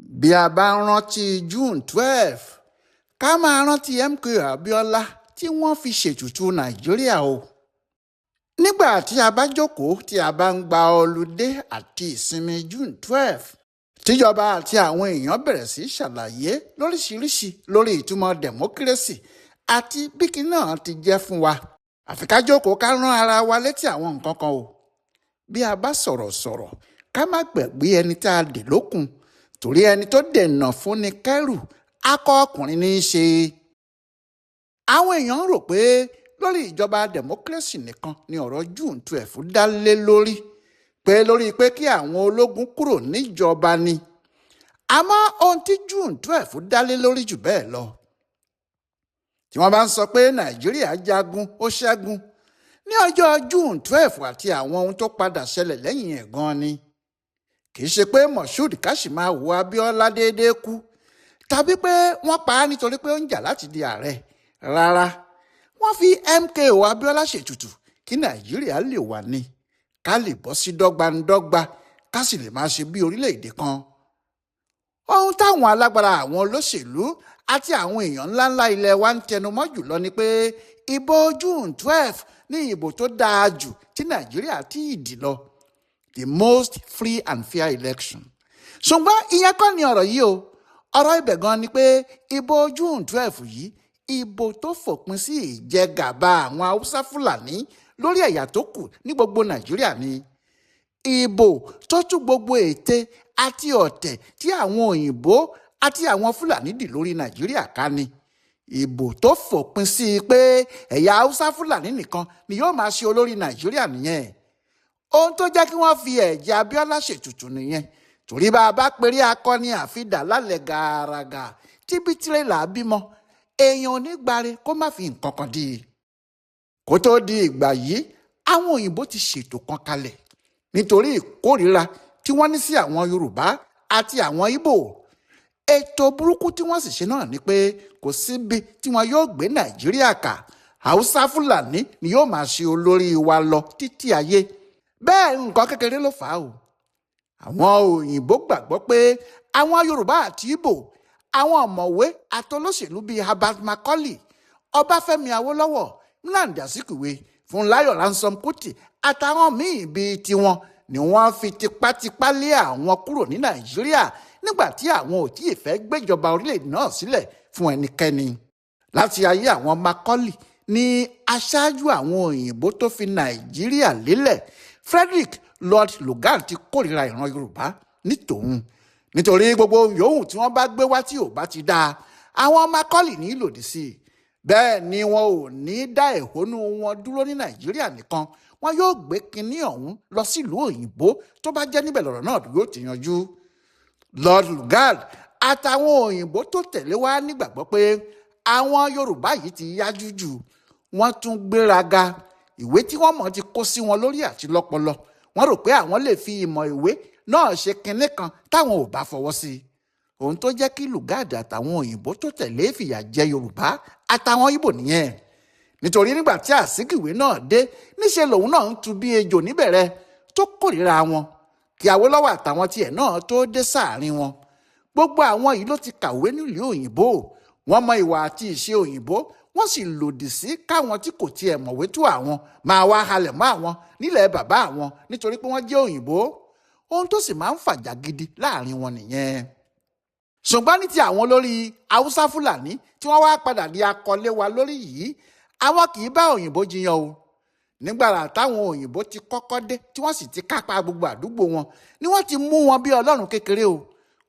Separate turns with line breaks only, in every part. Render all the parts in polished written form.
bí a bá ń rántí June 12 ká máa rántí MKO Abiọla tí wọ́n fi ṣètùtù Nàìjíríà o. Nígbà tí a bá jókòó tí a bá ń gba ọludé àti ìsinmi June 12 tíjọba àti àwọn èèyàn bẹ̀rẹ̀ sí ṣàlàyé lóríṣiríṣi lórí ìtumọ̀ democracy àti bí kinní náà ti jẹ́ fún wa. Àfi ká jókòó ká rán ara wa létí àwọn nǹkan kan o. Bí a bá sọ̀rọ̀ ká má gbàgbé ẹni tá a dè lókun, torí ẹni tó dènà fún ni kẹ́rù akọ ọkùnrin ní í ṣe. Àwọn èèyàn rò pé lórí ìjọba democracy nìkan ni ọ̀rọ̀ June 12 dá lé lórí, pé lórí pé kí àwọn ológun kúrò níjọba ni. Àmọ́ ohun tí June 12 dá lé lórí jù bẹ́ẹ̀ lọ. Tí wọ́n bá ń sọ pé Nàìjíríà jagun ó ṣẹ́gun ní ọjọ́ June 12 àti àwọn ohun tó padà ṣẹlẹ̀ lẹ́yìn ẹ̀ gan ni. Kì í ṣe pé Moshood Kashimawo Abiọla déédéé kú, tàbí pé wọ́n pa á nítorí pé ó ń jà láti di ààrẹ. Rárá, wọ́n fi MKO Abiọla ṣètùtù kí Nàìjíríà lè wà ní, ká lè bọ́ sí dọ́gbandọ́gba, ká sì lè máa ṣe bí orílẹ̀-èdè kan. Ohun táwọn alágbára àwọn olóṣèlú àti àwọn èèyàn ńláńlá ilẹ̀ wa ń tẹnumọ́ jùlọ ni pé ìbò June 12 ní ìbò tó dáa jù tí Nàìjíríà tí ì dì lọ, the most free and fair election. Ṣùgbọ́n ìyẹn kọ́ ni ọ̀rọ̀ yìí o. Ọ̀rọ̀ ibẹ̀ gan ni pé ìbò June 12 yìí, ìbò tó fòpin sí ìjẹgàba àwọn Haúsá Fúlàní lórí ẹ̀yà tó kù ní gbogbo Nàìjíríà ni. Ìbò tó tú gbogbo ète àti ọ̀tẹ̀ tí àwọn òyìnbó àti àwọn Fúlàní dì lórí Nàìjíríà ká ni. Ìbò tó fòpin sí pé ẹ̀yà Haúsá Fúlàní nìkan ni yóò máa ṣe olórí Nàìjíríà nìyẹn. Ohun tó jẹ́ kí wọ́n fi ẹ̀jẹ̀ Abiọla ṣètùtù nìyẹn. Torí bá a bá perí akọni àfidà lálẹ́ gàràgà tíbi tirẹ̀là bímọ, èèyàn onígbàre kó má fi nǹkan kan dì í. Kó tó di ìgbà yìí, àwọn òyìnbó ti ṣètò kan kalẹ̀ nítorí ìkórìíra tí wọ́n ní sí àwọn Yorùbá àti àwọn Ìgbò. Ètò burúkú tí wọ́n sì ṣe náà ni pé kò síbi tí wọn yóò gbé Nàìjíríà kà, Haúsá Fúlàní ni yóò máa ṣe olórí wa lọ títí ayé. Bẹ́ẹ̀ nǹkan kékeré ló fà á o. Àwọn òyìnbó gbàgbọ́ pé àwọn Yorùbá àti Ìgbò, àwọn ọ̀mọ̀wé àtolóṣèlú bíi Herbert Macaulay, Ọbáfẹ́mi Awólọ́wọ̀, Nnamdi Azikiwe, Fúnmiláyọ̀ Ransome Kuti àtàwọn míì bíi tiwọn ni wọ́n fi tipátipá lé àwọn kúrò ní Nàìjíríà nígbà tí àwọn ò tíì fẹ́ gbéjọba orílẹ̀-èdè náà sílẹ̀ fún ẹnikẹ́ni. Láti ayé àwọn Macaulay ni aṣáájú àwọn òyìnbó tó fi Nàìjíríà lélẹ̀, Frederick Lord Lugard, ti kórìíra ìran Yorùbá ní tòun. Nítorí gbogbo yòówù tí wọ́n bá gbé wá tí ò bá ti dáa, àwọn Macaulay ní lòdì sí i. Bẹ́ẹ̀ ni wọn ò ní dá ẹ̀hónú wọn dúró ní Nàìjíríà nìkan, wọn yóò gbé kinní ọ̀hún lọ sílùú òyìnbó tó bá jẹ́ níbẹ̀ lọ̀rọ̀ náà yóò ti yanjú. Lord Lugard àtàwọn òyìnbó tó tẹ̀lé wá nígbàgbọ́ pé àwọn Yorùbá yìí ti yájú jù. Wọ́n tún gbéraga. Ìwé tí wọ́n mọ̀ ti kó sí wọn lórí àti lọ́pọlọ. Wọ́n rò pé àwọn lè fi ìmọ̀ ìwé náà ṣe kinní kan táwọn ò bá fọwọ́ sí i. Ohun tó jẹ́ kí Lugard àtàwọn òyìnbó tó tẹ̀lé fìyà jẹ Yorùbá àtàwọn Ìgbò nìyẹn. Nítorí nígbà tí Azikiwe náà dé, níṣe lòun náà ń tu bí ejò níbẹ̀rẹ̀ tó kórìíra wọn, kí Awólọ́wọ̀ àtàwọn tiẹ̀ náà tó dé sáàrin wọn. Gbogbo àwọn yìí ló ti kàwé nílùú òyìnbó, wọ́n mọ ìwà àti ìṣe òyìnbó, wọ́n sì lòdì sí káwọn tí kò tiẹ̀ mọ̀wé tó àwọn máa wá halẹ̀ mọ́ àwọn nílẹ̀ bàbá àwọn nítorí pé wọ́n jẹ́ òyìnbó. Ohun tó sì máa ń fàjà gidi láàrin wọn nìyẹn. Ṣùgbọ́n ní ti àwọn olórí Haúsá Fúlàní tí wọ́n wá padà di akọlé wa lórí yìí, àwọn kì í bá òyìnbó jiyàn o. Nígbàrà táwọn òyìnbó ti kọ́kọ́ dé tí wọ́n sì ti kápá gbogbo àdúgbò wọn ni wọ́n ti mú wọn bí ọlọ́run kékeré o.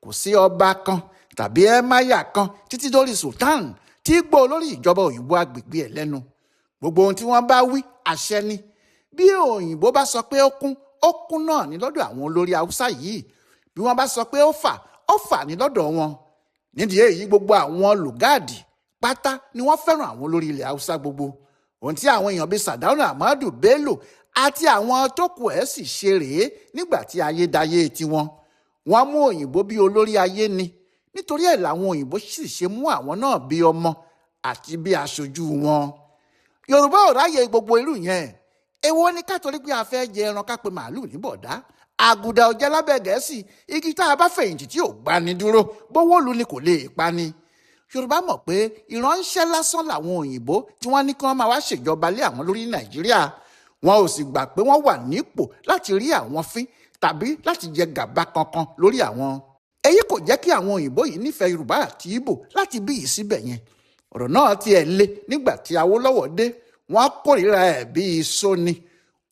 Kò sí ọba kan tàbí ẹ̀máyà kan títí dórí Sultan tí gbọ́ olórí ìjọba òyìnbó agbègbè ẹ̀ lẹ́nu. Gbogbo ohun tí wọ́n bá wí àṣẹ ni. Bí òyìnbó bá sọ pé ó kún náà ní lọ́dọ̀ àwọn olórí Haúsá yìí. Bí wọ́n bá sọ pé ó fà ní lọ́dọ̀ wọn. Nídìí èyí gbogbo àwọn Lugard pátá ni wọ́n fẹ́ràn àwọn olórí ilẹ̀ Haúsá gbogbo. Ohun tí àwọn èèyàn bíi Sàdáúnà Amadu Bello àti àwọn tó kù ẹ̀ sì ṣe rèé nígbà tí ayédáyé tiwọn. Wọ́n mú òyìnbó bí olórí ayé ni. Nítorí ẹ̀ làwọn òyìnbó sì ṣe mú àwọn náà bí ọmọ àti bí aṣojú wọn. Yorùbá ò ráyè gbogbo irú yẹn. èwo ni ká torí pé a fẹ́ jẹ ẹran ká pe màálù ní bọ̀dá àgùdà ọ̀jẹ̀ lábẹ́ Gẹ̀ẹ́sì igi tá a bá fẹ̀yìntì tí ò gbani dúró bówó lu ni kò lè pani. Yorùbá mọ̀ pé ìránṣẹ́ lásán làwọn òyìnbó tí wọ́n ní kí wọ́n máa wá ṣèjọba lé àwọn lórí Nàìjíríà. Wọn ò sì gbà pé wọ́n wà nípò láti rí àwọn fín tàbí láti jẹ gàba kankan lórí àwọn. Èyí kò jẹ́ kí àwọn òyìnbó yìí nífẹ̀ẹ́ Yorùbá àti Ìgbò láti bí yìí síbẹ̀ yẹn. Ọ̀rọ̀ náà tiẹ̀ le nígbà tí Awólọ́wọ̀ dé, wọ́n kórìíra ẹ̀ bíi sóni.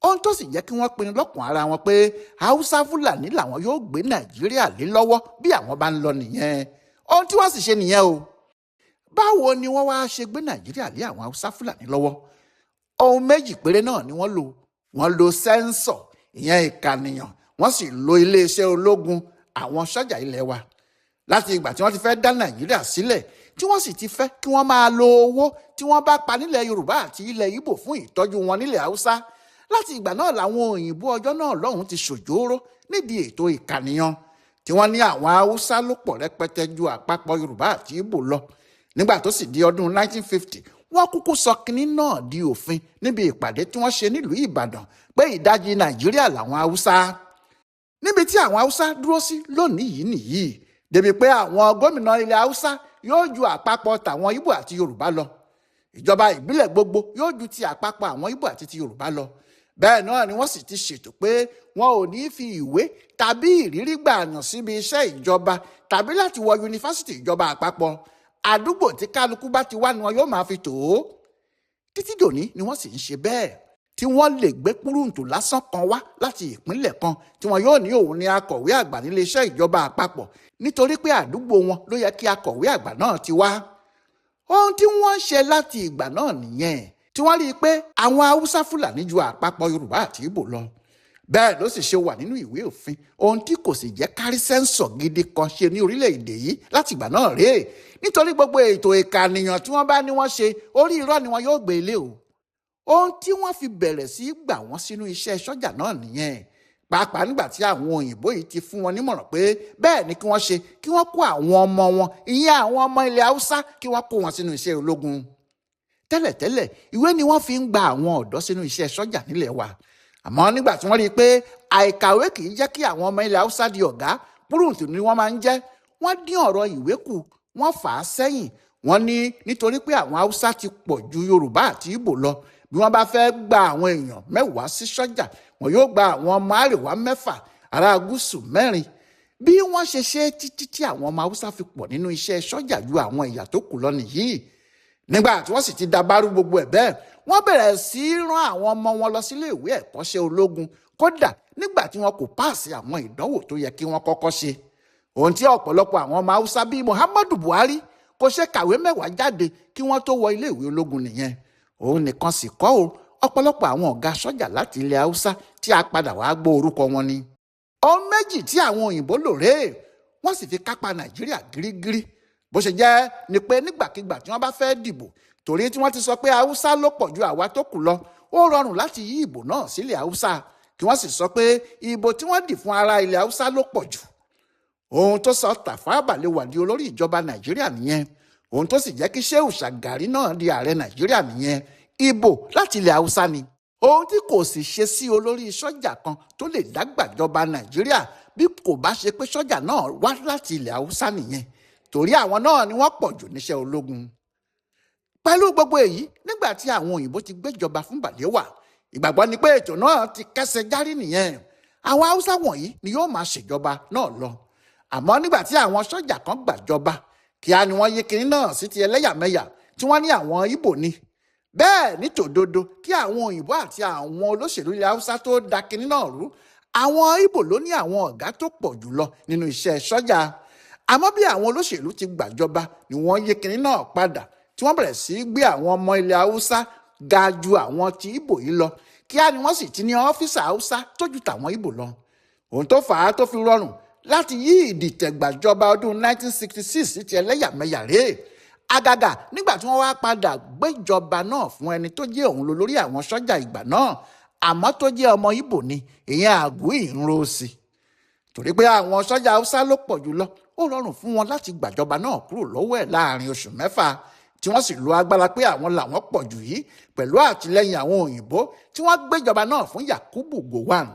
Ohun tó sì jẹ́ kí wọ́n pinnu lọ́kàn ara wọn pé Haúsá Fúlàní làwọn yóò gbé Nàìjíríà lé lọ́wọ́ bí àwọn bá ń lọ nìyẹn. Ohun tí wọ́n sì ṣe nìyẹn o. Báwo ni wọ́n wá ṣe gbé Nàìjíríà lé àwọn Haúsá Fúlàní lọ́wọ́? Ohun méjì péré náà ni wọ́n lò. Wọ́n lo sẹ́ńsọ̀, ìyẹn ìkànìyàn, wọ́n sì lo iléeṣẹ́ ológun àwọn sọ́jà ilẹ̀ wa. Láti ìgbà tí wọ́n ti fẹ́ dá Nàìjíríà sílẹ̀, tí wọ́n sì ti fẹ́ kí wọ́n máa lo owó tí wọ́n bá pa nílẹ̀ Yorùbá àti ilẹ̀ Ìgbò fún ìtọ́jú wọn nílẹ̀ Haúsá. Láti ìgbà náà làwọn òyìnbó ọjọ́ náà lọ́hùn ti ṣòjóró nídìí ètò ìkànìyàn, tí wọ́n ní àwọn Haúsá ló pọ̀ rẹpẹtẹ ju àpapọ̀ Yorùbá àti Ìgbò lọ. Nígbà tó sì di ọdún 1950, wọ́n kúkú sọ kinní náà di òfin níbi ìpàdé tí wọ́n ṣe nílùú Ìbàdàn pé ìdajì Nàìjíríà làwọn Haúsá. Níbi tí àwọn Haúsá dúró sí lónìí yìí nìyí, débi pé àwọn gómìnà ilẹ̀ Haúsá yóò ju àpapọ̀ tàwọn Ìgbò àti Yorùbá lọ. Ìjọba ìbílẹ̀ gbogbo yóò ju ti àpapọ̀ àwọn Ìgbò àti ti Yorùbá lọ. Bẹ́ẹ̀ náà ni wọ́n sì ti ṣètò pé wọn ò ní fi ìwé tàbí ìrírí gbà yàn síbi iṣẹ́ ìjọba tàbí láti wọ yunifásitì ìjọba àpapọ̀. Àdúgbò tí kálukú bá ti wá ni wọn yóò máa fi tò ó. Títí dòní ni wọ́n sì ń ṣe bẹ́ẹ̀, tí wọ́n lè gbé púrúǹtù lásán kan wá láti ìpínlẹ̀ kan tí wọn yóò ní òun ni akọ̀wé àgbà nílé iṣẹ́ ìjọba àpapọ̀ nítorí pé àdúgbò wọn ló yẹ kí akọ̀wé àgbà náà ti wá. Ohun tí wọ́n ń ṣe láti ìgbà náà nìyẹn, tí wọ́n rí i pé àwọn Haúsá Fúlàní ju àpapọ̀ Yorùbá àti Ìgbò lọ. Bẹ́ẹ̀ ló sì ṣe wà nínú ìwé òfin, ohun tí kò sì jẹ́ kárí sẹ́ńsọ̀ gidi kan ṣe ní orílẹ̀-èdè yìí láti ìgbà náà rèé. Nítorí gbogbo ètò ìkànìyàn tí wọ́n bá ní wọ́n ṣe, orí irọ́ ni wọn yóò gbé ilé o. Ohun tí wọ́n fi bẹ̀rẹ̀ sí gbà wọ́n sínú iṣẹ́ sọ́jà náà nìyẹn. Pàápàá nígbà tí àwọn òyìnbó yìí ti fún wọn nímọ̀ràn pé bẹ́ẹ̀ ni kí wọ́n ṣe, kí wọ́n kó àwọn ọmọ wọn, ìyẹn àwọn ọmọ ilẹ̀ Haúsá, kí wọ́n kó wọn sínú iṣẹ́ ológun. Tẹ́lẹ̀tẹ́lẹ̀ ìwé ni wọ́n fi ń gba àwọn ọ̀dọ́ sínú iṣẹ́ sọ́jà nílẹ̀ wa. Àmọ́ nígbà tí wọ́n rí i pé àìkàwé kì í jẹ́ kí àwọn ọmọ ilẹ̀ Haúsá di ọ̀gá, púrùǹtù ni wọ́n máa ń jẹ́, wọ́n dín ọ̀rọ̀ ìwé kù, wọ́n fà á sẹ́yìn. Wọ́n ní nítorí pé àwọn Haúsá ti pọ̀ ju Yorùbá àti Ìgbò lọ, bí wọ́n bá fẹ́ gba àwọn èèyàn 10 sí sọ́jà, wọn yóò gba àwọn ọmọ àríwá 6, ará gúúsù 4. Bí wọ́n ṣe ṣe títí tí àwọn ọmọ Haúsá fi pọ̀ nínú iṣẹ́ sọ́jà ju àwọn ẹ̀yà tó kù lọ nìyí. Nígbà tí wọ́n sì ti dàbárú gbogbo ẹ̀ bẹ́ẹ̀, wọ́n bẹ̀rẹ̀ sí í rán àwọn ọmọ wọn lọ sílé ìwé ẹ̀kọ́ṣẹ́ ológun, kódà nígbà tí wọn kò páàsì àwọn ìdánwò tó yẹ kí wọ́n kọ́kọ́ ṣe. Ohun tí ọ̀pọ̀lọpọ̀ àwọn ọmọ Haúsá bíi Muhammadu Buhari kò ṣe kàwé 10 jáde kí wọ́n tó wọ ilé ìwé ológun nìyẹn. Òun nìkan sì kọ́ o, ọ̀pọ̀lọpọ̀ àwọn ọ̀gá sọ́jà láti ilẹ̀ Haúsá tí a padà wàá gbọ́ orúkọ wọn ni. Ohun méjì tí àwọn òyìnbó lò rèé, wọ́n sì fi kápá Nàìjíríà gírígírí. Bó ṣe jẹ́ ni pé nígbàkigbà tí wọ́n bá fẹ́ dìbò, torí tí wọ́n ti sọ pé Haúsá ló pọ̀ ju àwa tó kù lọ, ó rọrùn láti yí ìbò náà sílẹ̀ Haúsá, kí wọ́n sì sọ pé ìbò tí wọ́n dì fún ará ilẹ̀ Haúsá ló pọ̀ jù. Ohun tó sọ Tafawa Balewa di olórí ìjọba Nàìjíríà nìyẹn. Ohun tó sì jẹ́ kí Shehu Shagari náà di ààrẹ Nàìjíríà nìyẹn. Ìbò láti ilẹ̀ Haúsá ni. Ohun tí kò sì ṣe sí olórí sọ́jà kan tó lè dágbàjọba Nàìjíríà bí kò bá ṣe pé sọ́jà náà wá láti ilẹ̀ Haúsá nìyẹn, torí àwọn náà ni wọ́n pọ̀ jù níṣẹ́ ológun. Pẹ̀lú gbogbo èyí, nígbà tí àwọn òyìnbó ti gbéjọba fún Balewa, ìgbàgbọ́ ni pé ètò náà ti kẹsẹ̀ járí nìyẹn. Àwọn Haúsá wọ̀nyí ni yóò máa ṣèjọba náà lọ. Àmọ́ nígbà tí àwọn sọ́jà kan gbàjọba, kíá ni wọ́n yí kinní náà sí ti ẹlẹ́yàmẹ̀yà tí wọ́n ní àwọn Ìgbò ni. Bẹ́ẹ̀ ní tòdodo kí àwọn òyìnbó àti àwọn olóṣèlú ilẹ̀ Haúsá tó da kinní náà rú, àwọn Ìgbò ló ní àwọn ọ̀gá tó pọ̀ jùlọ nínú iṣẹ́ sọ́jà. Àmọ́ bí àwọn olóṣèlú ti gbàjọba ni wọ́n yí kinní náà padà, tí wọ́n bẹ̀rẹ̀ sí gbé àwọn ọmọ ilẹ̀ Haúsá ga ju àwọn ti Ìgbò yìí lọ, kíá ni wọ́n sì ti ní ọ́fíìsì Haúsá tó ju tàwọn Ìgbò lọ. Ohun tó fà á tó fi rọrùn láti yí ìdìtẹ̀gbàjọba ọdún 1966 sí ti ẹlẹ́yàmẹ̀yà rèé. Àgàgà nígbà tí wọ́n wá padà gbéjọba náà fún ẹni tó jẹ́ òun lólórí àwọn sọ́jà ìgbà náà, àmọ́ tó jẹ́ ọmọ Ìgbò ni, ìyẹn Àgùí Ìnrósì. Torí pé àwọn sọ́jà Haúsá ló pọ̀ jùlọ, ó rọrùn fún wọn láti gbàjọba náà kúrò lọ́wọ́ ẹ̀ láàrin oṣù 6. tí wọ́n sì lo agbára pé àwọn làwọn pọ̀ jù yìí pẹ̀lú àtìlẹ́yìn àwọn òyìnbó tí wọ́n gbéjọba náà fún Yakubu Gowon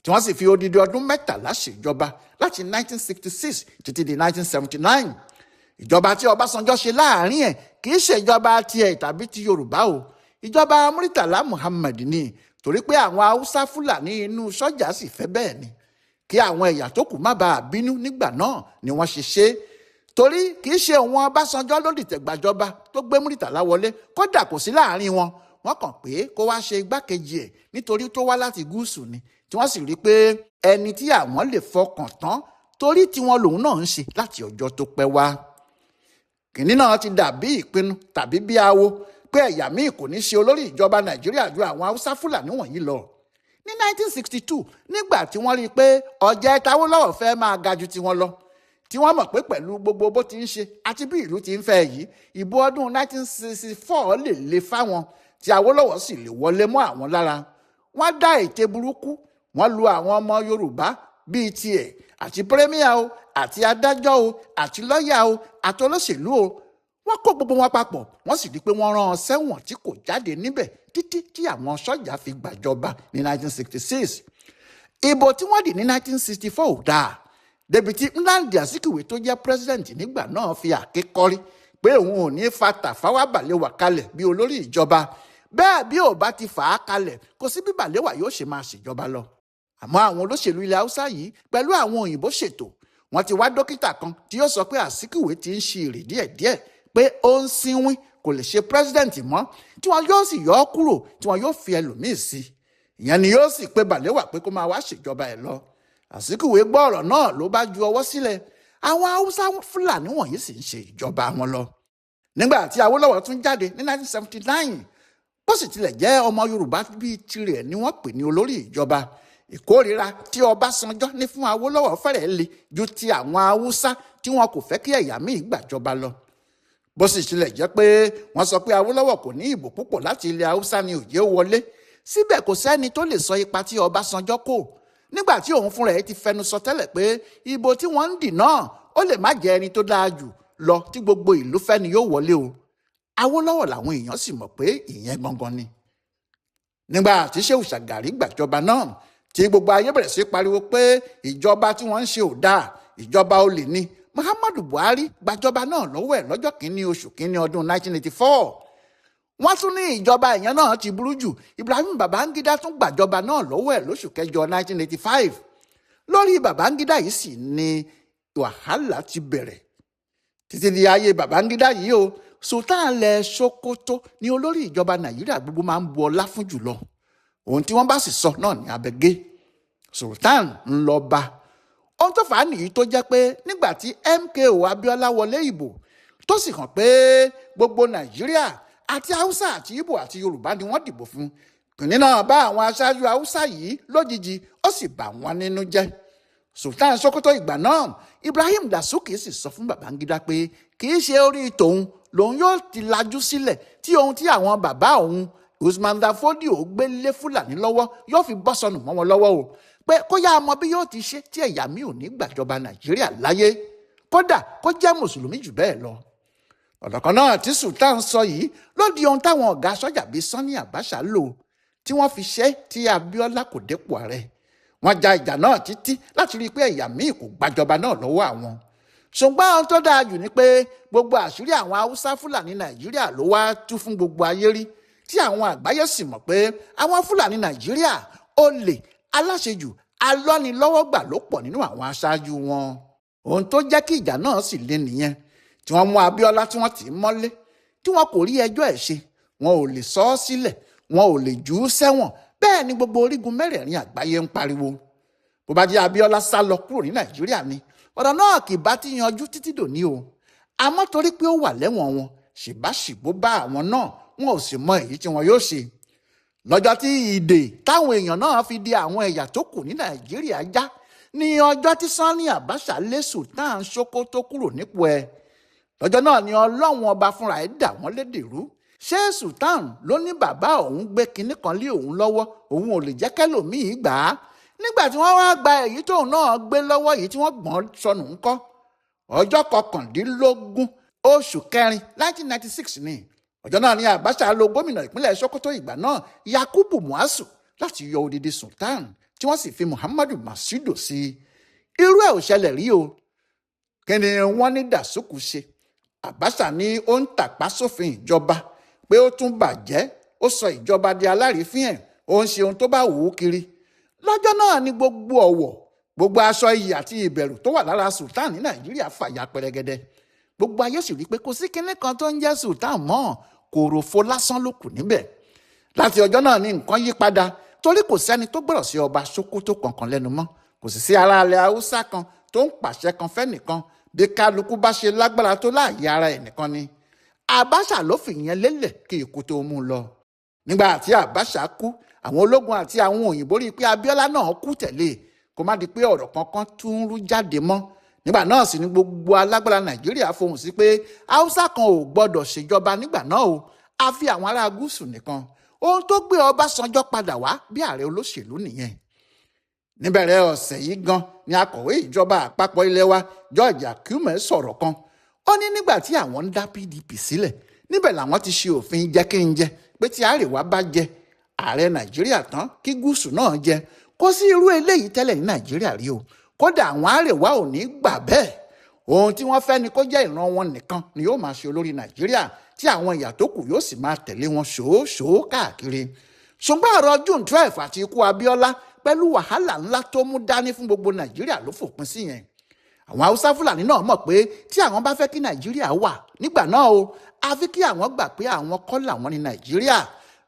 tí wọ́n sì fi odidi ọdún 13 ṣèjọba láti 1966 títí di 1979. Ìjọba tí Ọbásanjọ́ ṣe láàrin ẹ̀ kì í ṣe ìjọba tiẹ̀ tàbí ti Yorùbá o, ìjọba Murtala Muhammed ni, torí pé àwọn Haúsá Fúlàní inú sọ́jà sì fẹ́ bẹ́ẹ̀ ni. Kí àwọn ẹ̀yà tó kù má bàa bínú nígbà náà ni wọ́n ṣe ṣe, torí kì í ṣe òun Ọbásanjọ́ ló dìtẹ̀ gbàjọba tó gbé Murtala wọlé, kódà kò sí láàrin wọn. Wọ́n kàn pé kó wá ṣe igbákejì ẹ̀ nítorí tó wá láti gúúsù ni, tí wọ́n sì rí pé ẹni tí àwọn lè fọkàn tán torí tiwọn lòun náà ń ṣe láti ọjọ́ tó pẹ́ wá. Kìnní náà ti dàbí ìpinnu tàbí bí awo pé ẹ̀yà míì kò ní ṣe olórí ìjọba Nàìjíríà ju àwọn Haúsá Fúlàní wọ̀nyí lọ. Ní 1962 nígbà tí wọ́n rí i pé ọ̀jẹ̀ Awólọ́wọ̀ fẹ́ máa ga ju tiwọn lọ, tí wọ́n mọ̀ pé pẹ̀lú gbogbo bó ti ń ṣe àti bí ìlú ti ń fẹ́ yìí, ìbò ọdún 1964 lè le fáwọn tí Awólọ́wọ̀ sì lè wọlé mọ́ àwọn lára. Wọ́n dá ète burúkú, wọ́n lu àwọn ọmọ Yorùbá bíi tiẹ̀ àti pírẹ́míà o àti adájọ́ o àti lọ́ọ̀yà o àti olóṣèlú o. Wọ́n kó gbogbo wọn papọ̀, wọ́n sì rí i pé wọ́n rán sẹ́wọ̀n tí kò jáde níbẹ̀ títí tí àwọn sọ́jà fi gbàjọba ní 1966. Ìbò tí wọ́n dì ní 1964 ò dáa, débi tí Nnamdi Azikiwe tó jẹ́ president nígbà náà fi àkékọ́rí pé òun ò ní fa Tafawa Balewa kalẹ̀ bí olórí ìjọba, bẹ́ẹ̀ bí ò bá ti fà á kalẹ̀ kò sí bí Balewa yóò ṣe máa ṣèjọba lọ. Àmọ́ àwọn olóṣèlú ilẹ̀ Haúsá yìí pẹ̀lú àwọn òyìnbó ṣètò, wọ́n ti wá dókítà kan tí yóò sọ pé Azikiwe ti ń ṣe èrè díẹ̀díẹ̀, pé ó ń sínwín kò lè ṣe president mọ́, tí wọn yóò sì yọ ọ́ kúrò tí wọn yóò fi ẹlòmíì sí. Ìyẹn ni yóò sì pe Balewa pé kó máa wá ṣèjọba ẹ̀ lọ. Azikiwe gbọ́ ọ̀rọ̀ náà ló bá ju ọwọ́ sílẹ̀, àwọn Haúsá Fúlàní wọ̀nyí sì ń ṣe ìjọba wọn lọ. Nígbà tí Awólọ́wọ̀ tún jáde ní 1979, bó sì tilẹ̀ jẹ́ ọmọ Yorùbá bíi tirẹ̀ ni wọ́n pè ní olórí ìjọba, ìkórìíra tí Ọbásanjọ́ ní fún Awólọ́wọ̀ fẹ́rẹ̀ le ju ti àwọn Haúsá tí wọn kò fẹ́ kí ẹ̀yà míì gbàjọba lọ. Bó sì tilẹ̀ jẹ́ pé wọ́n sọ pé Awólọ́wọ̀ kò ní ìbò púpọ̀ láti ilẹ̀ Haúsá ni òye wọlé, síbẹ̀ kò sẹ́ni tó lè sọ ipa tí Ọbásanjọ́ kó, nígbà tí òun fúnra ẹ̀ ti fẹnu sọ tẹ́lẹ̀ pé ìbò tí wọ́n ń dì náà ó lè má jẹ́ ẹni tó dáa jù lọ tí gbogbo ìlú fẹ́ ni yóò wọlé o. Awólọ́wọ̀ làwọn èèyàn sì mọ̀ pé ìyẹn gangan ni. Nígbà tí Ṣéhù Ṣàgàrí gbàjọba náà, tí gbogbo ayé bẹ̀rẹ̀ sí pariwo pé ìjọba tí wọ́n ń ṣe ò dáa, ìjọba olè ni, Muhammadu Buhari gbàjọba náà lọ́wọ́ ẹ̀ lọ́jọ́ kìíní oṣù kìíní ọdún 1984. Wọ́n tún ní ìjọba ìyẹn náà ti burú jù, Ibrahim Babangida tún gbàjọba náà lọ́wọ́ ẹ̀ lóṣù kẹjọ 1985. Lórí Babangida yìí sì ni wàhálà ti bẹ̀rẹ̀. Títí di ayé Babangida yìí o, Sultan ilẹ̀ Sokoto ni olórí ìjọba Nàìjíríà gbogbo máa ń bu ọlá fún jùlọ. Ohun tí wọ́n bá sì sọ náà ní abẹ́gẹ́. Sultan ń lọ bá. Ohun tó fà á nìyí tó jẹ́ pé nígbà tí MKO Abiọla wọlé ìbò tó sì hàn pé gbogbo Nàìjíríà àti Haúsá àti Ìgbò àti Yorùbá ni wọ́n dìbò fún, kìnní náà bá àwọn aṣáájú Haúsá yìí lójijì, ó sì bà wọ́n nínú jẹ́. Sultan Sokoto ìgbà náà, Ibrahim Dasuki sì sọ fún Babangida pé kì í ṣe orí tòun lòun yóò ti lajú sílẹ̀ tí ohun tí àwọn bàbá òun Usman Dan Fodio gbé lé Fúlàní lọ́wọ́ yóò fi bọ́ sọnù mọ́ wọn lọ́wọ́ o, pé kó yá mọ bí yóò ti ṣe tí ẹ̀yà mi ò ní gbàjọba Nàìjíríà láyé, kódà kó jẹ́ mùsùlùmí jù bẹ́ẹ̀ lọ. Ọ̀dọ̀ kan náà tí Sultan sọ yìí ló di ohun táwọn ọ̀gá sọ́jà bíi Sani Abacha lò tí wọ́n fi ṣe tí Abiọla kò dépò ààrẹ. Wọ́n ja ìjà náà títí láti rí i pé ẹ̀yà míì kò gbàjọba náà lọ́wọ́ àwọn. Ṣùgbọ́n ohun tó dáa jù ni pé gbogbo àṣírí àwọn Haúsá Fúlàní Nàìjíríà ló wá tú fún gbogbo ayé rí, tí àwọn àgbáyé sì mọ̀ pé àwọn Fúlàní Nàìjíríà olè, aláṣejù, alọ́nilọ́wọ́gbà ló pọ̀ nínú àwọn aṣáájú wọn. Ohun tó jẹ́ kí ìjà náà sì le nìyẹn, tí wọ́n mú Abiọla tí wọ́n tì í mọ́lé, tí wọn kò rí ẹjọ́ ẹ̀ ṣe, wọn ò lè sọ ọ́ sílẹ̀, wọn ò lè jù ú sẹ́wọ̀n, bẹ́ẹ̀ ni gbogbo orígun mẹ́rẹ̀ẹ̀rin àgbáyé ń pariwo. Bó bá jẹ́ Abiọla sá lọ kúrò ní Nàìjíríà ni, ọ̀rọ̀ náà kì bá ti yanjú títí dòní o. Àmọ́ torí pé ó wà lẹ́wọ̀n wọn, ṣìbáṣìbó bá àwọn náà, wọn ò sì mọ èyí tí wọn yóò ṣe. Lọ́jọ́ tí ìdè táwọn èèyàn náà fi di àwọn ẹ̀yà tó kù ní Nàìjíríà já ní ọjọ́ tí Sani Abacha lé Sultan Sokoto kúrò nípò ẹ̀. Lọ́jọ́ náà ni Ọlọ́run ọba fúnra ẹ̀ dà wọ́n lédè rú. Ṣé Sultan ló ní bàbá òun gbé kinní kan lé òun lọ́wọ́, òun ò lè jẹ́ kẹ́lòmíì gbà á? Nígbà tí wọ́n wá gba èyí tóun náà gbé lọ́wọ́ yìí tí wọ́n gbọ́n sọnù ńkọ́? Ọjọ́ 19 oṣù kẹrin 1996 ni ọjọ́ náà ni Abacha lo gómìnà ìpínlẹ̀ Sokoto ìgbà náà Yakubu Muazu láti yọ odidi Sultan tí wọ́n sì fi Muhammadu Masido sí i. Irú ẹ̀ ò ṣẹlẹ̀ rí o. Kí ni wọ́n ní Dasuku ṣe? Abacha ní ó ń tàpá sófin ìjọba pé ó tún bàjẹ́, ó sọ ìjọba di alárìífín ẹ̀, ó ń ṣe ohun tó bá wù ú kiri. Lọ́jọ́ náà ni gbogbo ọ̀wọ̀, gbogbo aṣọ iyì àti ìbẹ̀rù tó wà lára Sultan ní Nàìjíríà fàya pẹrẹgẹdẹ. Gbogbo ayé sì rí pé kò sí kinní kan tó ń jẹ́ Sultan mọ́, kòròfo lásán ló kù níbẹ̀. Láti ọjọ́ náà ni nǹkan yí padà torí kò sẹ́ni tó gbọ́dọ̀ sí ọba Sokoto kankan lẹ́nu mọ́. Kò sì sí ará ilẹ̀ Haúsá kan tó ń pàṣẹ kan fẹ́nìkan bí kálukú bá ṣe lágbára tó láàyè ara ẹ̀ nìkan ni. Abacha ló fìyẹn lélẹ̀ kí ikú tó mú un lọ. Nígbà tí Abacha kú, àwọn ológun àti àwọn òyìnbó rí i pé Abiọla náà kú tẹ̀lé kó má di pé ọ̀rọ̀ kankan tún rú jáde mọ́. Nígbà náà sì ni gbogbo alágbára Nàìjíríà fohùn sí pé Haúsá kan ò gbọ́dọ̀ ṣèjọba nígbà náà o, àfi àwọn ará gúúsù nìkan. Ohun tó gbé Ọbásanjọ́ padà wá bí ààrẹ olóṣèlú nìyẹn. Níbẹ̀rẹ̀ ọ̀sẹ̀ yìí gan ni akọ̀wé ìjọba àpapọ̀ ilé wa George Akume sọ̀rọ̀ kan. Ó ní nígbà tí àwọn ń dá PDP sílẹ̀, níbẹ̀ làwọn ti ṣe òfin jẹ́ kí n jẹ pé tí àríwá bá jẹ ààrẹ Nàìjíríà tán kí gúúsù náà jẹ. Kò sí irú eléyìí tẹ́lẹ̀ ní Nàìjíríà rí o. Kódà àwọn àríwá ò ní gbà bẹ́ẹ̀. Ohun tí wọ́n fẹ́ ni kó jẹ́ ìran wọn nìkan ni yóò máa ṣe olórí Nàìjíríà tí àwọn ìyà tó kù yóò sì máa tẹ̀lé wọn ṣòóṣòó káàkiri. Ṣùgbọ́n ọ̀rọ̀ June 12 àti ikú Abiọla pẹ̀lú wàhálà ńlá tó mú dání fún gbogbo Nàìjíríà ló fòpin sí yẹn. Àwọn Haúsá Fúlàní náà mọ̀ pé tí àwọn bá fẹ́ kí Nàìjíríà wà nígbà náà o, àfi kí àwọn gbà pé àwọn kọ́ làwọn ní Nàìjíríà.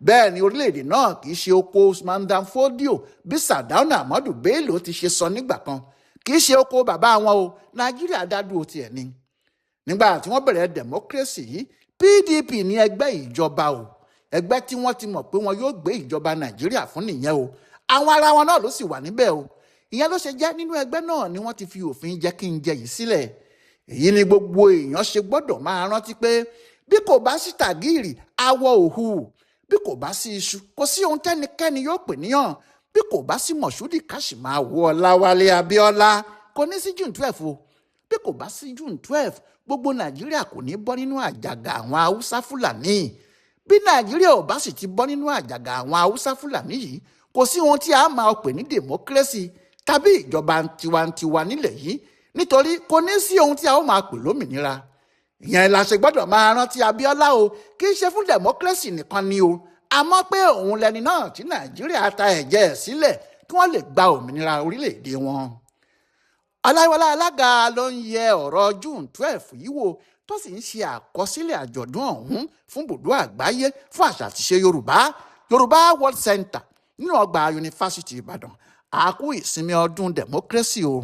Bẹ́ẹ̀ ni orílẹ̀-èdè náà kì í ṣe oko Usman Dan Fodio bí Sardauna Ahmadu Bello ti ṣe sọ nígbà kan. Kì í ṣe oko bàbá wọn o, Nàìjíríà dádúró tiẹ̀ ni. Nígbà tí wọ́n bẹ̀rẹ̀ democracy yìí, PDP ní ẹgbẹ́ ìjọba o. Ẹgbẹ́ tí wọ́n ti mọ̀ pé wọn yóò gbé ìjọba Nàìjíríà fún nìyẹn o. Àwọn ará wọn náà ló sì wà níbẹ̀ o. Ìyẹn ló ṣe jẹ́ nínú ẹgbẹ́ náà ni wọ́n ti fi òfin jẹ́ kí n jẹ yìí sílẹ̀. Èyí ni gbogbo èèyàn ṣe gbọ́dọ̀ máa rántí pé bí kò bá sí tàgíìrì awọ òhu, bí kò bá sí iṣu kò sí ohun tẹ́nikẹ́ni yóò pè níyàn, bí kò bá sí Mọ̀ṣúdì Káṣímáwò Ọláwálé Abíọ́lá kò ní sí June 12 o. Bí kò bá sí June 12 gbogbo Nàìjíríà kò ní bọ́ nínú àjàgà àwọn Haúsá Fúlàní. Bí Nàìjíríà ò bá sì ti bọ́ nínú àjàgà àwọn Haúsá Fúlàní yìí, kò sí ohun tí a máa pè ní democracy tàbí ìjọba tiwantiwa nílẹ̀ yìí, nítorí kò ní sí ohun tí a ó máa pè lómìnira. Ìyẹn la ṣe gbọ́dọ̀ máa rántí Abíọ́lá o, kì í ṣe fún democracy nìkan ni o, àmọ́ pé òun lẹni náà tí Nàìjíríà ta ẹ̀jẹ̀ ẹ̀ sílẹ̀ kí wọ́n lè gba òmìnira orílẹ̀-èdè wọn. Ọláyíwọlá Alága ló ń yẹ ọ̀rọ̀ June 12 yìí wò tó sì ń ṣe àkọsílẹ̀ àjọ̀dún ọ̀hún fún ibùdó àgbáyé fún àṣà àti ìṣe Yorùbá World Center nínú ọgbà Yunifásítì Ìbàdàn. A kú ìsinmi ọdún democracy o.